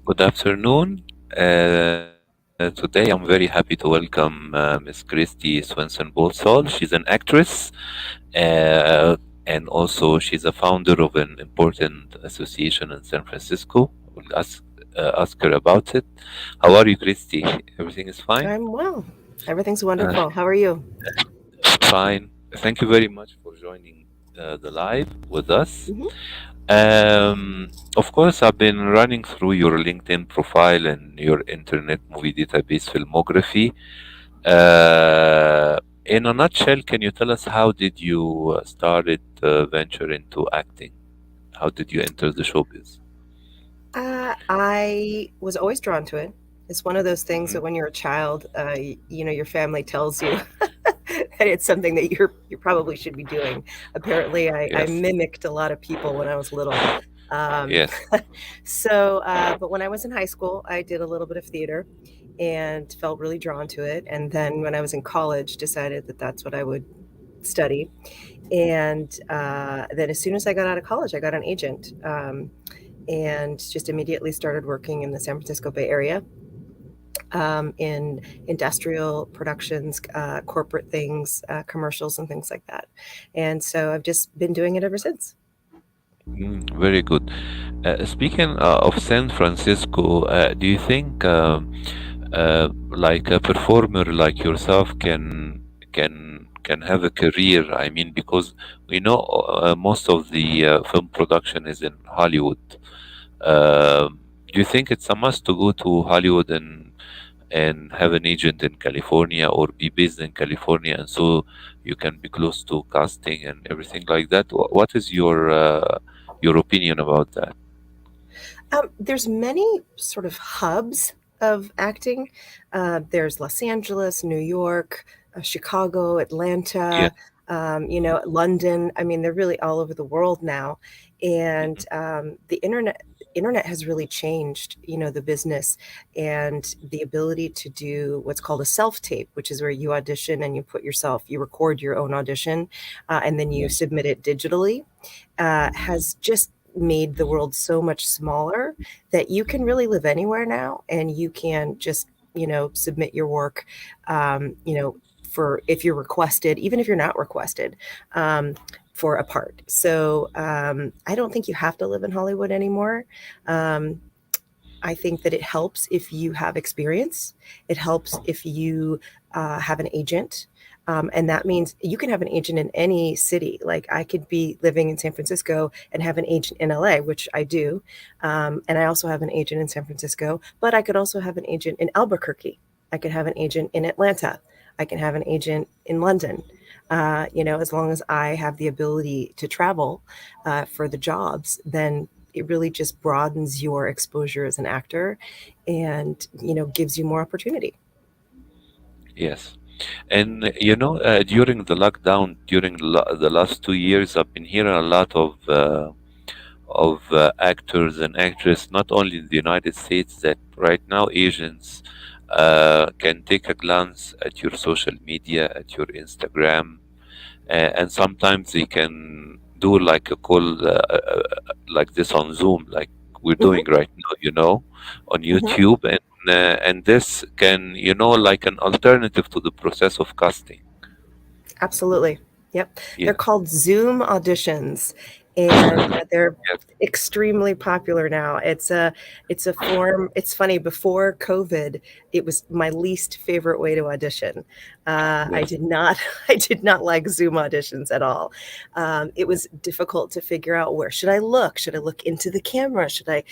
Good afternoon. Today I'm very happy to welcome Miss Kristi Swensson Burdsall. She's an actress, uh, and also she's a founder of an important association in San Francisco. We'll ask her about it. How are you, Kristi? Everything is fine? I'm well. Everything's Uh, wonderful. How are you? Fine. Thank you very much for joining the live with us. Hmm. Of course, I've been running through your LinkedIn profile and your Internet Movie Database filmography. In a nutshell, can you tell us how did you started venture into acting? How did you enter the showbiz? I was always drawn to it. It's one of those things Hmm. that when you're a child, your family tells you that it's something that you probably should be doing. Apparently, I Yes, mimicked a lot of people when I was little. Um, yes. but when I was in high school, I did a little bit of theater and felt really drawn to it. And then when I was in college, decided that that's what I would study. And then as soon as I got out of college, I got an agent. And just immediately started working in the San Francisco Bay Area, in industrial productions, corporate things, commercials, and things like that. And so I've just been doing it ever since. Very good. Speaking of San Francisco, do you think like a performer like yourself can have a career? I mean, because we know most of the film production is in Hollywood. Do you think it's a must to go to Hollywood and have an agent in California or be based in California, and so you can be close to casting and everything like that? What is your opinion about that? There's many sort of hubs of acting. There's Los Angeles, New York, Chicago, Yeah. Atlanta, London. I mean, they're really all over the world now, and Mhm. the internet has really changed, the business and the ability to do what's called a self tape, which is where you audition and you record your own audition, and then you Yes. submit it digitally, has just made the world so much smaller that you can really live anywhere now, and you can just submit your work, for if you're requested, even if you're not requested, for a part. So I don't think you have to live in Hollywood anymore. um, I think that it helps if you have experience. It helps if you have an agent. And that means you can have an agent in any city. Like I could be living in San Francisco and have an agent in LA, which I do. And I also have an agent in San Francisco, but I could also have an agent in Albuquerque. I could have an agent in Atlanta. I can have an agent in London. As long as I have the ability to travel for the jobs, then it really just broadens your exposure as an actor and gives you more opportunity. Yes. And during the lockdown, during the last 2 years, I've been hearing a lot of actors and actresses, not only in the United States, that right now agents can take a glance at your social media, at your Instagram, and sometimes they can do like a call like this on Zoom, like we're Hmm. doing right now, on Hmm. YouTube, and this can, like an alternative to the process of casting. Absolutely. Yep. They're Yeah. called Zoom auditions, and they're Yes. extremely popular now. It's a form. It's funny. Before COVID, it was my least favorite way to audition. I Yes. did not. I did not like Zoom auditions at all. It was difficult to figure out, where should I look? Should I look into the camera? Should I,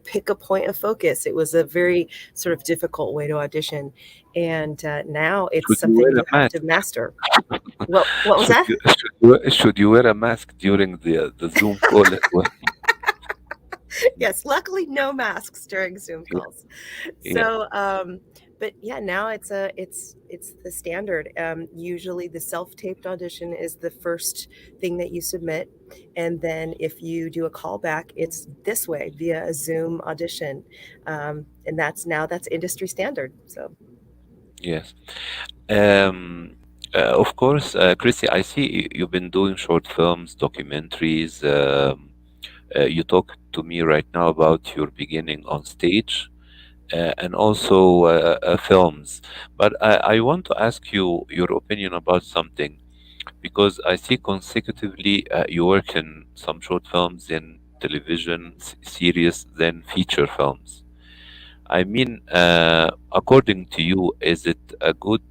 pick a point of focus? It was a very sort of difficult way to audition, and now it's Should you wear something a you have to mask? master. What was Should that? you wear a mask during the Zoom call as well? Yes, luckily no masks during Zoom Yeah. calls. Yeah. So, but yeah, now it's the standard. Usually, the self-taped audition is the first thing that you submit, and then if you do a callback, it's this way via a Zoom audition, and that's industry standard. So. Yes. Um, of course, Chrissy, I see you've been doing short films, documentaries, you talked to me right now about your beginning on stage and also films. But I want to ask you your opinion about something because I see consecutively you work in some short films, in television series, then feature films. I mean, according to you, is it a good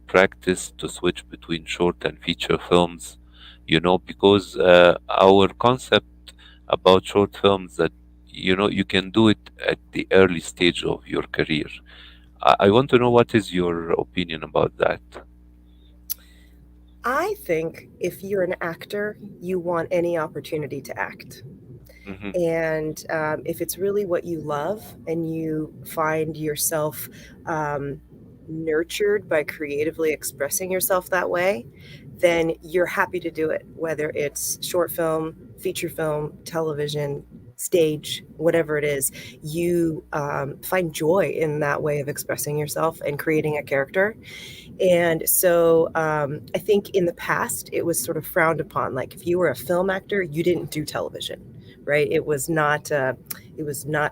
practice to switch between short and feature films? You know, because our concept about short films that you can do it at the early stage of your career. I want to know what is your opinion about that. I think if you're an actor, you want any opportunity to act. Hmm. And if it's really what you love and you find yourself um, nurtured by creatively expressing yourself that way, then you're happy to do it, whether it's short film, feature film, television, stage, whatever it is. You find joy in that way of expressing yourself and creating a character. And so I think in the past, it was sort of frowned upon. Like if you were a film actor, you didn't do television, right? It was not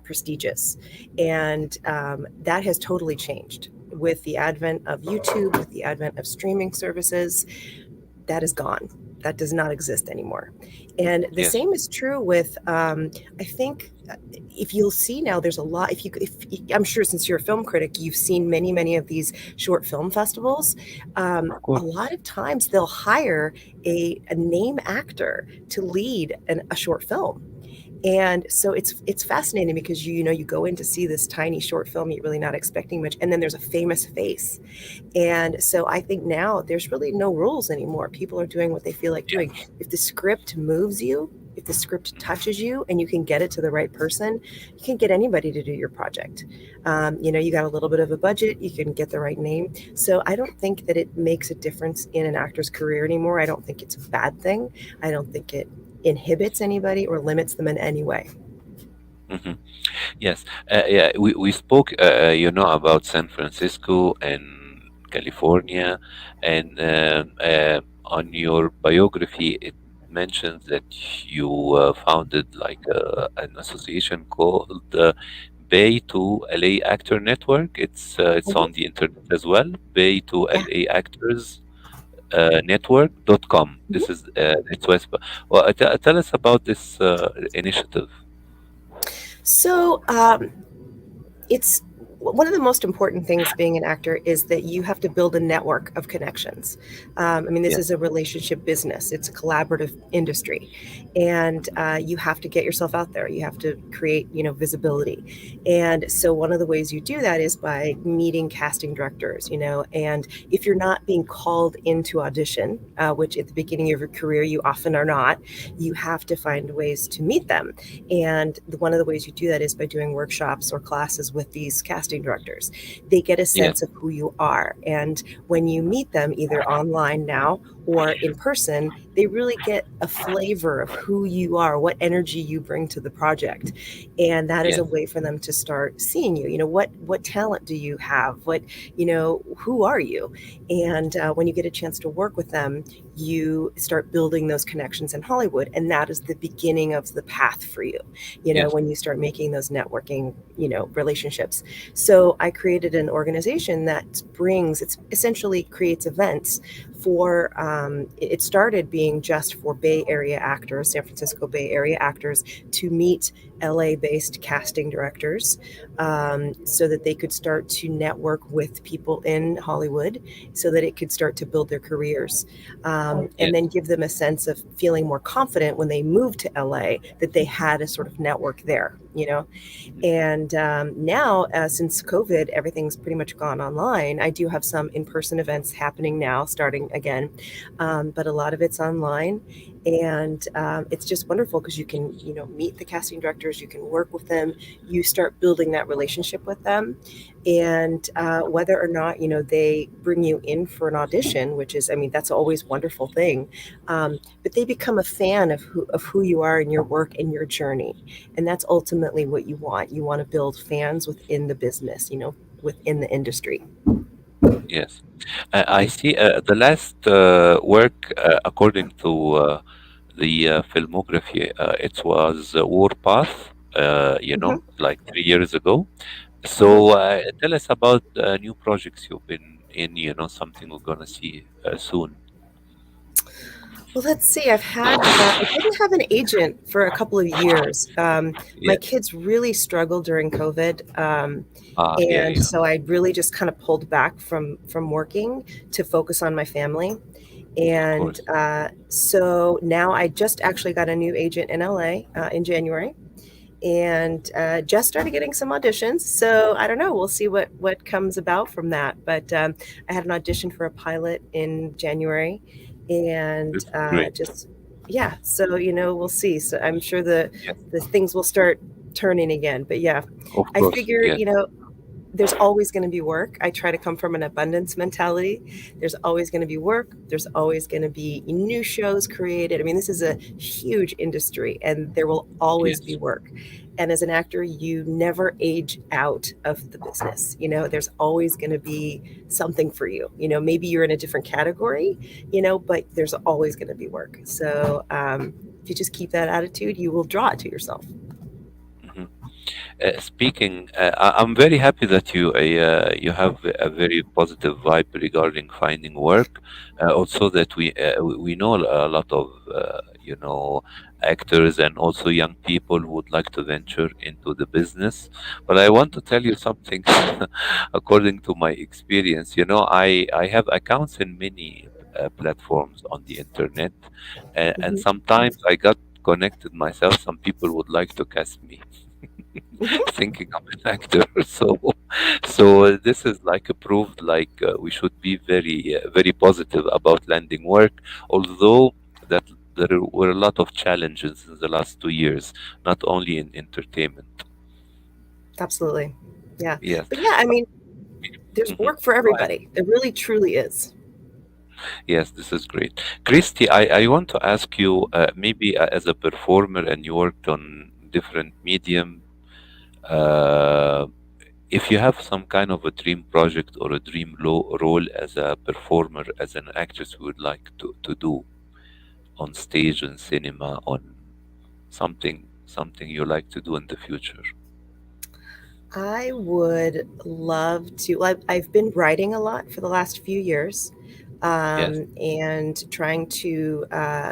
prestigious. And that has totally changed with the advent of YouTube, with the advent of streaming services. That is gone. That does not exist anymore. And the Yes, same is true with, I think, if you'll see now, there's a lot. If I'm sure since you're a film critic, you've seen many of these short film festivals. of A course. lot of times they'll hire a name actor to lead a short film. And so it's fascinating because you know you go in to see this tiny short film, you're really not expecting much, and then there's a famous face. And so I think now there's really no rules anymore. People are doing what they feel like doing. Yes. If the script moves you, if the script touches you and you can get it to the right person, you can get anybody to do your project. You got a little bit of a budget, you can get the right name. So I don't think that it makes a difference in an actor's career anymore. I don't think it's a bad thing. I don't think it inhibits anybody or limits them in any way. Hmm. Yes, yeah, we spoke, about San Francisco and California, and on your biography, it mentions that you founded like an association called Bay to LA Actor Network. It's Mhm. on the internet as well. Bay to Yeah. LA Actors network.com. This Mhm. is its west. Well, tell us about this initiative. So it's one of the most important things being an actor is that you have to build a network of connections. I mean, this Yes, is a relationship business, it's a collaborative industry, and you have to get yourself out there. You have to create, visibility. And so, one of the ways you do that is by meeting casting directors, and if you're not being called into audition, which at the beginning of your career you often are not, you have to find ways to meet them. And one of the ways you do that is by doing workshops or classes with these casting directors. They get a yes, sense of who you are. And when you meet them, either online now or in person, they really get a flavor of who you are, what energy you bring to the project. And that is a yes, way for them to start seeing you. What talent do you have? Who are you? And when you get a chance to work with them, you start building those connections in Hollywood. And that is the beginning of the path for you, yes. when you start making those networking, relationships. So I created an organization that it's essentially creates events for, it started being just for Bay Area actors, San Francisco Bay Area actors, to meet LA based casting directors, so that they could start to network with people in Hollywood so that it could start to build their careers, and Yes. then give them a sense of feeling more confident when they moved to LA that they had a sort of network there. Mhm. And now, since COVID, everything's pretty much gone online. I do have some in person events happening now, starting again, but a lot of it's online. And it's just wonderful because you can, meet the casting directors, you can work with them, you start building that relationship with them. And whether or not, they bring you in for an audition, which is, I mean, that's always a wonderful thing. But they become a fan of who you are in your work and your journey. And that's ultimately what you want. You want to build fans within the business, within the industry. Yes. I see the last work, according to the filmography. It was Warpath, Mhm. like 3 years ago. Mhm. So tell us about new projects you've been in, something we're going to see soon. Well, let's see. I didn't have an agent for a couple of years. My Yeah. kids really struggled during COVID. Yeah, And yeah, so I really just kind of pulled back from working to focus on my family. of And course. so now I just actually got a new agent in LA in January, and just started getting some auditions. So I don't know. We'll see what comes about from that. But I had an audition for a pilot in January, and This is great. just yeah. So we'll see. So I'm sure Yes, the things will start turning again. But yeah, of I course. figure Yes, there's always going to be work. I try to come from an abundance mentality. There's always going to be work. There's always going to be new shows created. I mean, this is a huge industry and there will always be yes. work. And as an actor, you never age out of the business. There's always going to be something for you. Maybe you're in a different category, but there's always going to be work. So if you just keep that attitude, you will draw it to yourself. Mhm. Speaking, I'm very happy that you have a very positive vibe regarding finding work. Also, that we know a lot of actors and also young people who would like to venture into the business. But I want to tell you something. According to my experience, I have accounts in many platforms on the internet, and Hmm. sometimes I got connected myself. Some people would like to cast me Hmm. thinking I'm an actor. So this is like a proof like we should be very positive about landing work, although that there were a lot of challenges in the last 2 years, not only in entertainment. Absolutely. Yeah. Yes. But yeah, I mean, there's Mhm. work for Go ahead. everybody. There really truly is. Yes, this is great. Christy, I want to ask you, maybe as a performer and you worked on different medium, uh, if you have some kind of a dream project or a dream role as a performer, as an actress, you would like to do on stage, in cinema, on something you like to do in the future. I would love to. I've been writing a lot for the last few years, Yes. and trying to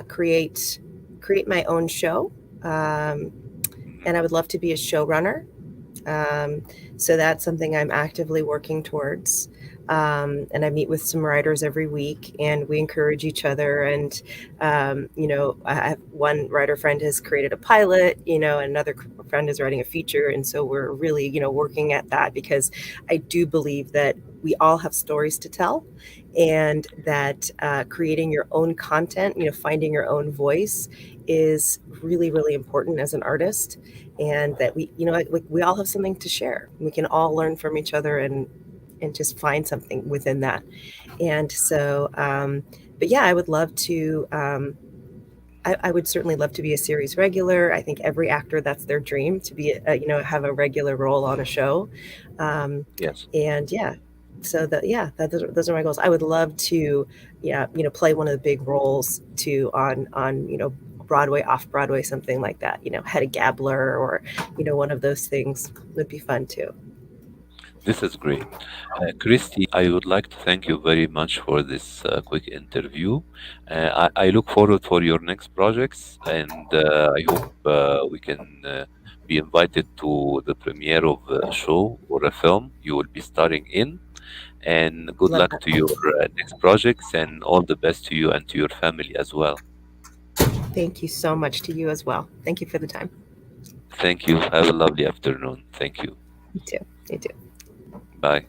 create my own show. Um, Mhm. and I would love to be a showrunner. Um, so that's something I'm actively working towards. And I meet with some writers every week, and we encourage each other. And I have one writer friend has created a pilot, and another friend is writing a feature, and so we're really, working at that because I do believe that we all have stories to tell, and that creating your own content, finding your own voice, is really, really important as an artist, and that we all have something to share. We can all learn from each other and just find something within that. And so, but yeah, I would love to. I would certainly love to be a series regular. I think every actor, that's their dream, to be, have a regular role on a show. Um, Yes. and yeah, so those are my goals. I would love to, yeah, play one of the big roles too on Broadway, off Broadway, something like that. Hedda Gabler, or one of those things would be fun too. This is great. Christy, I would like to thank you very much for this quick interview. I look forward for your next projects, and I hope we can be invited to the premiere of a show or a film you will be starring in. And good Love luck to that. your next projects, and all the best to you and to your family as well. Thank you so much to you as well. Thank you for the time. Thank you. Have a lovely afternoon. Thank you. You too. You too. Bye.